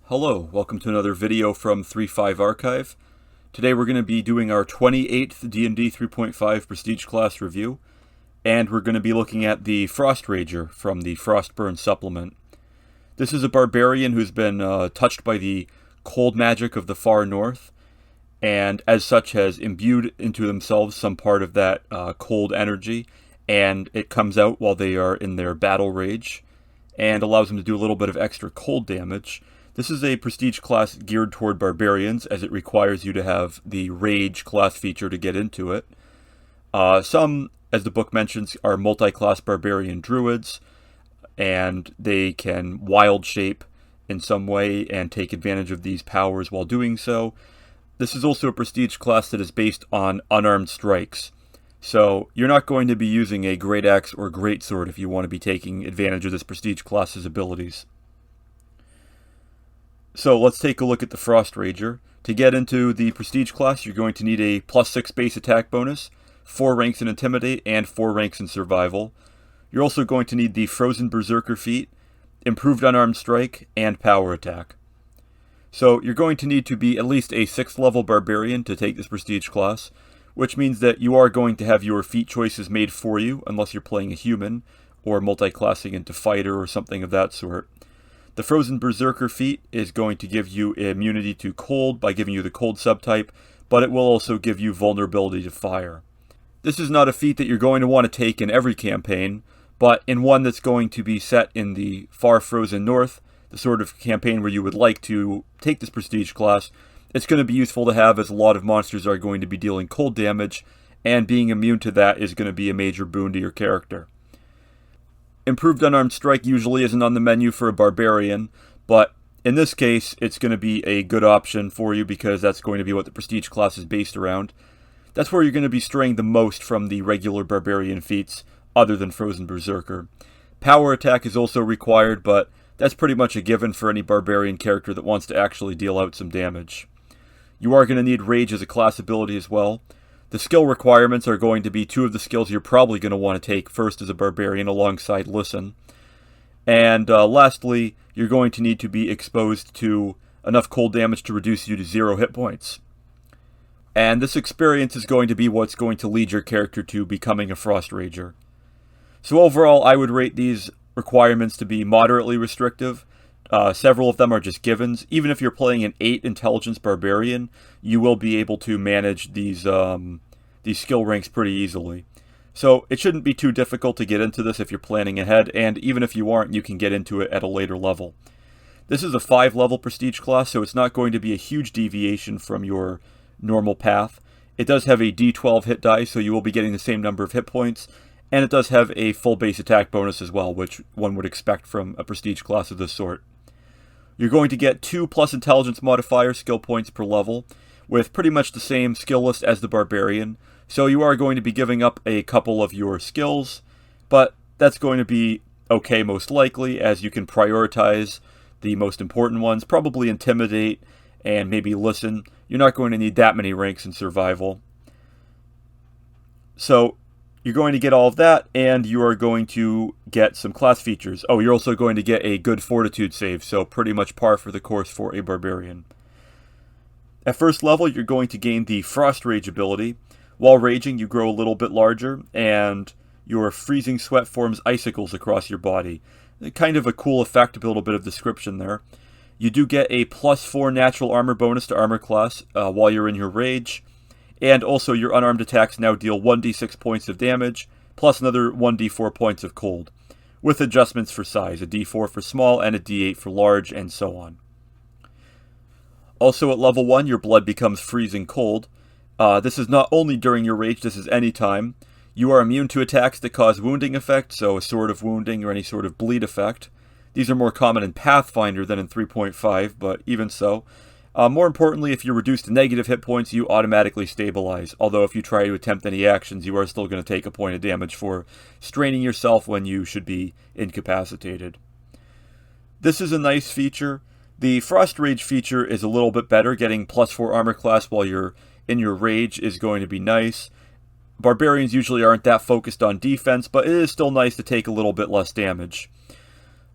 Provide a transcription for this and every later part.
Hello, welcome to another video from 3.5 Archive. Today we're going to be doing our 28th D&D 3.5 Prestige Class review, and we're going to be looking at the Frostrager from the Frostburn supplement. This is a barbarian who's been touched by the cold magic of the far north, and as such has imbued into themselves some part of that cold energy, and it comes out while they are in their battle rage, and allows them to do a little bit of extra cold damage. This is a prestige class geared toward barbarians, as it requires you to have the rage class feature to get into it. Some, as the book mentions, are multi-class barbarian druids, and they can wild shape in some way and take advantage of these powers while doing so. This is also a prestige class that is based on unarmed strikes. So you're not going to be using a great axe or great sword if you want to be taking advantage of this prestige class's abilities. So let's take a look at the Frostrager. To get into the Prestige class, you're going to need a +6 base attack bonus, 4 ranks in Intimidate, and 4 ranks in Survival. You're also going to need the Frozen Berserker feat, Improved Unarmed Strike, and Power Attack. So you're going to need to be at least a 6th level Barbarian to take this Prestige class, which means that you are going to have your feat choices made for you, unless you're playing a human, or multi-classing into Fighter or something of that sort. The Frozen Berserker feat is going to give you immunity to cold by giving you the cold subtype, but it will also give you vulnerability to fire. This is not a feat that you're going to want to take in every campaign, but in one that's going to be set in the far frozen north, the sort of campaign where you would like to take this prestige class, it's going to be useful to have, as a lot of monsters are going to be dealing cold damage, and being immune to that is going to be a major boon to your character. Improved Unarmed Strike usually isn't on the menu for a Barbarian, but in this case, it's going to be a good option for you because that's going to be what the Prestige class is based around. That's where you're going to be straying the most from the regular Barbarian feats, other than Frozen Berserker. Power Attack is also required, but that's pretty much a given for any Barbarian character that wants to actually deal out some damage. You are going to need Rage as a class ability as well. The skill requirements are going to be 2 of the skills you're probably going to want to take first as a Barbarian alongside Listen. And lastly, you're going to need to be exposed to enough cold damage to reduce you to 0 hit points. And this experience is going to be what's going to lead your character to becoming a Frostrager. So overall, I would rate these requirements to be moderately restrictive. Several of them are just givens. Even if you're playing an 8 intelligence barbarian, you will be able to manage these skill ranks pretty easily. So it shouldn't be too difficult to get into this if you're planning ahead, and even if you aren't, you can get into it at a later level. This is a 5-level prestige class, so it's not going to be a huge deviation from your normal path. It does have a D12 hit die, so you will be getting the same number of hit points, and it does have a full base attack bonus as well, which one would expect from a prestige class of this sort. You're going to get 2 plus intelligence modifier skill points per level, with pretty much the same skill list as the Barbarian, so you are going to be giving up a couple of your skills, but that's going to be okay most likely, as you can prioritize the most important ones, probably Intimidate and maybe Listen. You're not going to need that many ranks in Survival. So you're going to get all of that, and you are going to get some class features. Oh, you're also going to get a good fortitude save, so pretty much par for the course for a Barbarian. At first level, you're going to gain the Frost Rage ability. While raging, you grow a little bit larger, and your freezing sweat forms icicles across your body. Kind of a cool effect, a little bit of description there. You do get a +4 natural armor bonus to armor class while you're in your rage. And also, your unarmed attacks now deal 1d6 points of damage, plus another 1d4 points of cold, with adjustments for size, a d4 for small and a d8 for large, and so on. Also at level 1, your blood becomes freezing cold. This is not only during your rage, this is any time. You are immune to attacks that cause wounding effect, so a sword of wounding or any sort of bleed effect. These are more common in Pathfinder than in 3.5, but even so. More importantly, if you're reduced to negative hit points, you automatically stabilize, although if you try to attempt any actions, you are still going to take a point of damage for straining yourself when you should be incapacitated. This is a nice feature. The Frost Rage feature is a little bit better. Getting +4 armor class while you're in your rage is going to be nice. Barbarians usually aren't that focused on defense, but it is still nice to take a little bit less damage.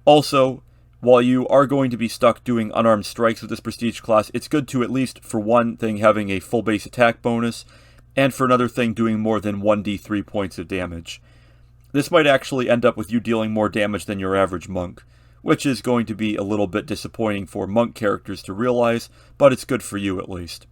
Also, while you are going to be stuck doing unarmed strikes with this prestige class, it's good to at least, for one thing, having a full base attack bonus, and for another thing, doing more than 1d3 points of damage. This might actually end up with you dealing more damage than your average monk, which is going to be a little bit disappointing for monk characters to realize, but it's good for you at least.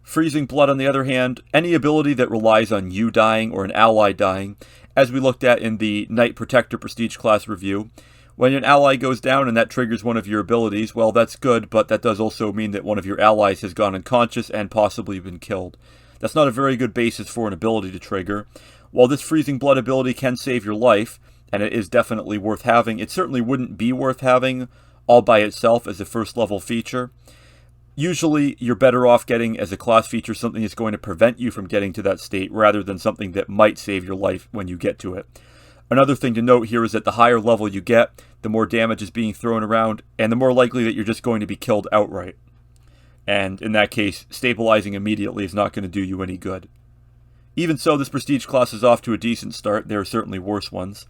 Freezing Blood, on the other hand, any ability that relies on you dying or an ally dying, as we looked at in the Knight Protector Prestige class review, when an ally goes down and that triggers one of your abilities, well, that's good, but that does also mean that one of your allies has gone unconscious and possibly been killed. That's not a very good basis for an ability to trigger. While this Freezing Blood ability can save your life, and it is definitely worth having, it certainly wouldn't be worth having all by itself as a first level feature. Usually, you're better off getting as a class feature something that's going to prevent you from getting to that state rather than something that might save your life when you get to it. Another thing to note here is that the higher level you get, the more damage is being thrown around, and the more likely that you're just going to be killed outright. And in that case, stabilizing immediately is not going to do you any good. Even so, this prestige class is off to a decent start. There are certainly worse ones.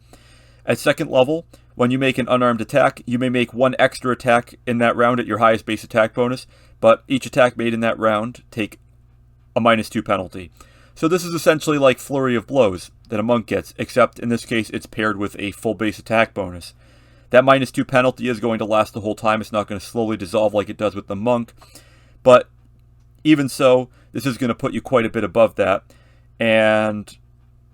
At second level, when you make an unarmed attack, you may make one extra attack in that round at your highest base attack bonus, but each attack made in that round take a -2 penalty. So this is essentially like Flurry of Blows that a monk gets, except in this case it's paired with a full base attack bonus. That -2 penalty is going to last the whole time. It's not going to slowly dissolve like it does with the monk, but even so, this is going to put you quite a bit above that, and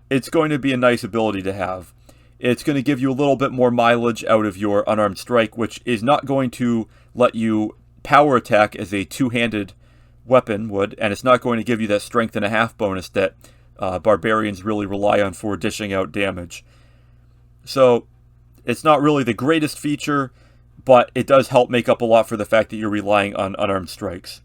it's going to be a nice ability to have. It's going to give you a little bit more mileage out of your unarmed strike, which is not going to let you power attack as a two-handed weapon would, and it's not going to give you that strength and a half bonus that barbarians really rely on for dishing out damage. So it's not really the greatest feature, but it does help make up a lot for the fact that you're relying on unarmed strikes.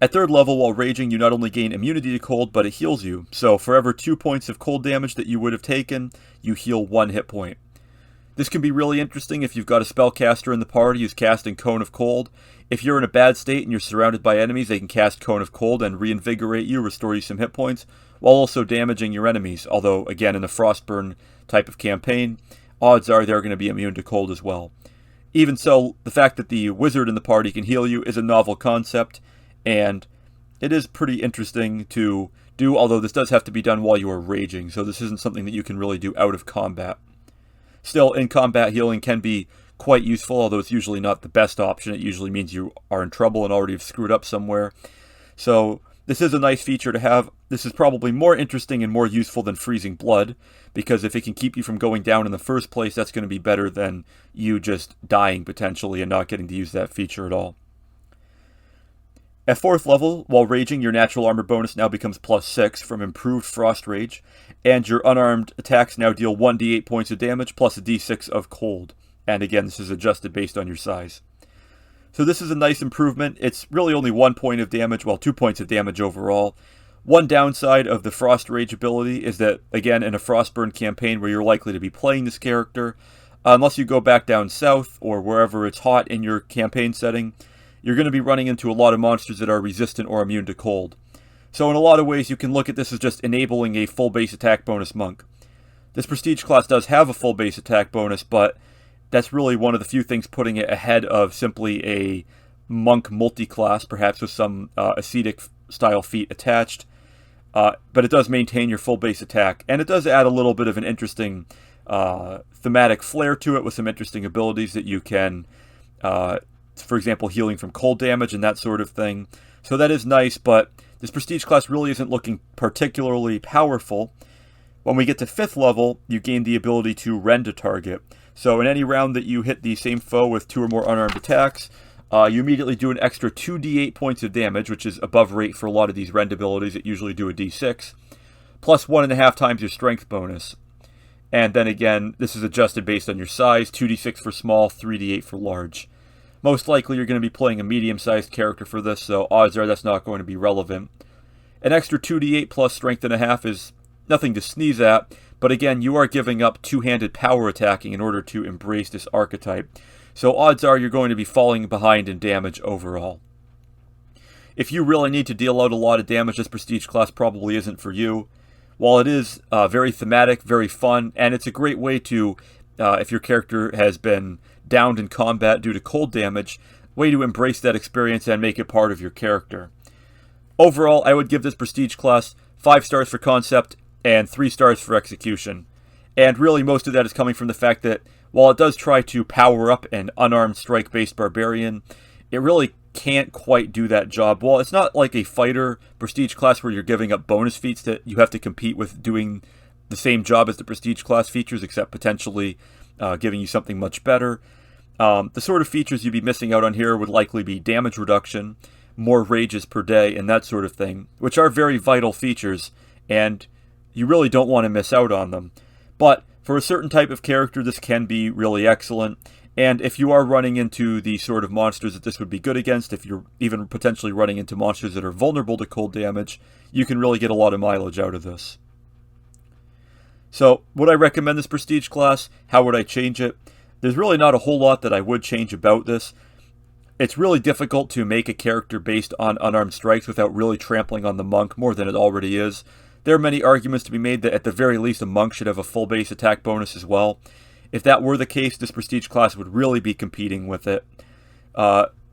At third level, while raging, you not only gain immunity to cold, but it heals you. So for every 2 points of cold damage that you would have taken, you heal 1 hit point. This can be really interesting if you've got a spellcaster in the party who's casting Cone of Cold. If you're in a bad state and you're surrounded by enemies, they can cast Cone of Cold and reinvigorate you, restore you some hit points, while also damaging your enemies. Although, again, in the Frostburn type of campaign, odds are they're going to be immune to cold as well. Even so, the fact that the wizard in the party can heal you is a novel concept, and it is pretty interesting to do, although this does have to be done while you are raging, so this isn't something that you can really do out of combat. Still, in combat, healing can be quite useful, although it's usually not the best option. It usually means you are in trouble and already have screwed up somewhere. So this is a nice feature to have. This is probably more interesting and more useful than Freezing Blood, because if it can keep you from going down in the first place, that's going to be better than you just dying potentially and not getting to use that feature at all. At fourth level, while raging, your natural armor bonus now becomes +6 from improved Frost Rage, and your unarmed attacks now deal 1d8 points of damage plus a d6 of cold. And again, this is adjusted based on your size. So this is a nice improvement. It's really only 1 point of damage, well, 2 points of damage overall. One downside of the Frost Rage ability is that, again, in a Frostburn campaign where you're likely to be playing this character, unless you go back down south or wherever it's hot in your campaign setting, you're going to be running into a lot of monsters that are resistant or immune to cold. So in a lot of ways, you can look at this as just enabling a full base attack bonus monk. This prestige class does have a full base attack bonus, but that's really one of the few things putting it ahead of simply a monk multi-class, perhaps with some ascetic style feat attached. But it does maintain your full base attack, and it does add a little bit of an interesting thematic flair to it with some interesting abilities that you can, for example, healing from cold damage and that sort of thing. So that is nice, but this prestige class really isn't looking particularly powerful. When we get to 5th level, you gain the ability to rend a target. So in any round that you hit the same foe with 2 or more unarmed attacks, you immediately do an extra 2d8 points of damage, which is above rate for a lot of these rend abilities that usually do a d6, plus 1.5 times your strength bonus. And then again, this is adjusted based on your size, 2d6 for small, 3d8 for large. Most likely you're going to be playing a medium-sized character for this, so odds are that's not going to be relevant. An extra 2d8 plus strength and a half is nothing to sneeze at, but again, you are giving up two-handed power attacking in order to embrace this archetype. So odds are you're going to be falling behind in damage overall. If you really need to deal out a lot of damage, this prestige class probably isn't for you. While it is very thematic, very fun, and it's a great way to if your character has been downed in combat due to cold damage, way to embrace that experience and make it part of your character. Overall, I would give this prestige class 5 stars for concept and 3 stars for execution. And really, most of that is coming from the fact that while it does try to power up an unarmed strike-based barbarian, it really can't quite do that job. Well, it's not like a fighter prestige class where you're giving up bonus feats that you have to compete with doing the same job as the prestige class features, except potentially giving you something much better. The sort of features you'd be missing out on here would likely be damage reduction, more rages per day, and that sort of thing, which are very vital features, and you really don't want to miss out on them. But for a certain type of character, this can be really excellent. And if you are running into the sort of monsters that this would be good against, if you're even potentially running into monsters that are vulnerable to cold damage, you can really get a lot of mileage out of this. So, would I recommend this prestige class? How would I change it? There's really not a whole lot that I would change about this. It's really difficult to make a character based on unarmed strikes without really trampling on the monk more than it already is. There are many arguments to be made that at the very least a monk should have a full base attack bonus as well. If that were the case, this prestige class would really be competing with it.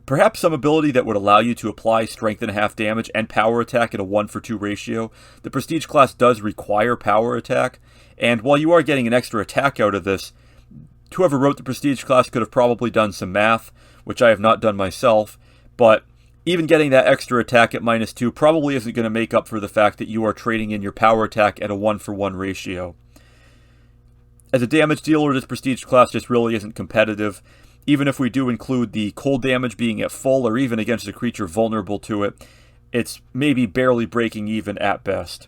Perhaps some ability that would allow you to apply strength and a half damage and power attack at a 1-for-2 ratio. The prestige class does require power attack, and while you are getting an extra attack out of this, whoever wrote the prestige class could have probably done some math, which I have not done myself, but even getting that extra attack at -2 probably isn't going to make up for the fact that you are trading in your power attack at a 1-for-1 ratio. As a damage dealer, this prestige class just really isn't competitive. Even if we do include the cold damage being at full or even against a creature vulnerable to it, it's maybe barely breaking even at best.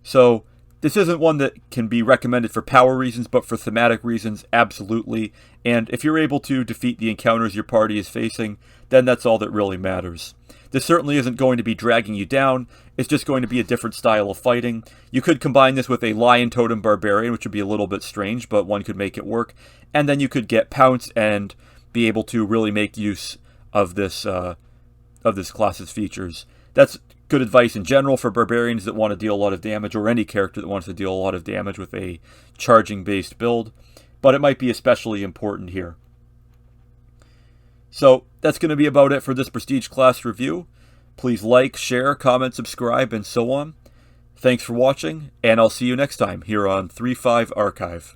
So, this isn't one that can be recommended for power reasons, but for thematic reasons, absolutely. And if you're able to defeat the encounters your party is facing, then that's all that really matters. This certainly isn't going to be dragging you down, it's just going to be a different style of fighting. You could combine this with a Lion Totem Barbarian, which would be a little bit strange, but one could make it work. And then you could get Pounce and be able to really make use of this class's features. That's good advice in general for barbarians that want to deal a lot of damage, or any character that wants to deal a lot of damage with a charging-based build, but it might be especially important here. So, that's going to be about it for this Prestige class review. Please like, share, comment, subscribe, and so on. Thanks for watching, and I'll see you next time here on 3.5 Archive.